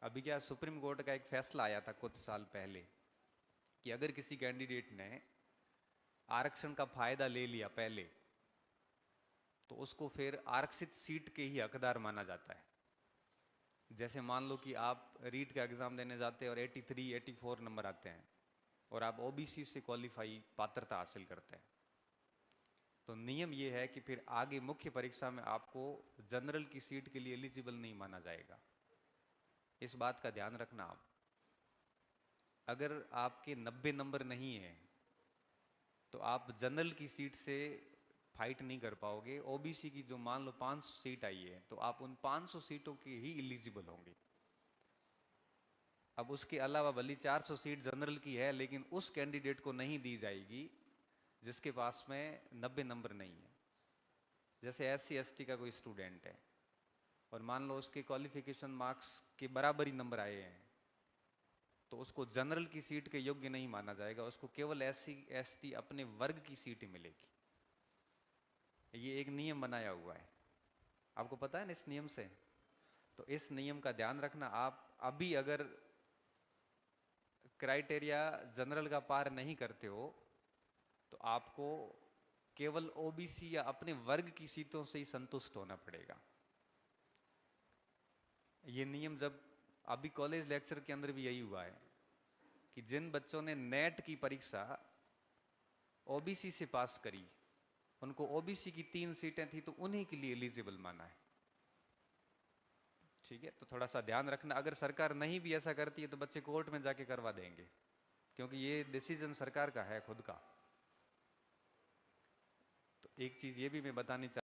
अभी क्या supreme court का एक फैसला आया था कुछ साल पहले कि अगर किसी कैंडिडेट ने आरक्षण का फायदा ले लिया पहले, तो उसको फिर आरक्षित सीट के ही हकदार माना जाता है। जैसे मान लो कि आप रीट का एग्जाम देने जाते हैं और 83 84 नंबर आते हैं और आप ओबीसी से क्वालिफाई पात्रता हासिल करते हैं, तो नियम यह है कि फिर आगे मुख्य परीक्षा में आपको जनरल की सीट के लिए एलिजिबल नहीं माना जाएगा। इस बात का ध्यान रखना आप। अगर आपके 90 नंबर नहीं है तो आप जनरल की सीट से फाइट नहीं कर पाओगे। ओबीसी की जो मान लो 500 सीट आई है तो आप उन 500 सीटों के ही एलिजिबल होंगे। अब उसके अलावा भली 400 सीट जनरल की है लेकिन उस कैंडिडेट को नहीं दी जाएगी जिसके पास में 90 नंबर नहीं है। जैसे SC ST का कोई स्टूडेंट है और मान लो उसके क्वालिफिकेशन मार्क्स के बराबर ही नंबर आए हैं, तो उसको जनरल की सीट के योग्य नहीं माना जाएगा, उसको केवल SC ST अपने वर्ग की सीट ही मिलेगी। ये एक नियम बनाया हुआ है, आपको पता है ना इस नियम से। तो इस नियम का ध्यान रखना। आप अभी अगर क्राइटेरिया जनरल का पार नहीं करते हो तो आपको केवल ओबीसी या अपने वर्ग की सीटों से ही संतुष्ट होना पड़ेगा। ये नियम जब अभी कॉलेज लेक्चर के अंदर भी यही हुआ है कि जिन बच्चों ने नेट की परीक्षा ओबीसी से पास करी, उनको ओबीसी की 3 सीटें थी तो उन्हीं के लिए एलिजिबल माना है। ठीक है, तो थोड़ा सा ध्यान रखना। अगर सरकार नहीं भी ऐसा करती है तो बच्चे कोर्ट में जाके करवा देंगे, क्योंकि ये डिसीजन सरकार का है खुद का। तो एक चीज ये भी मैं बतानी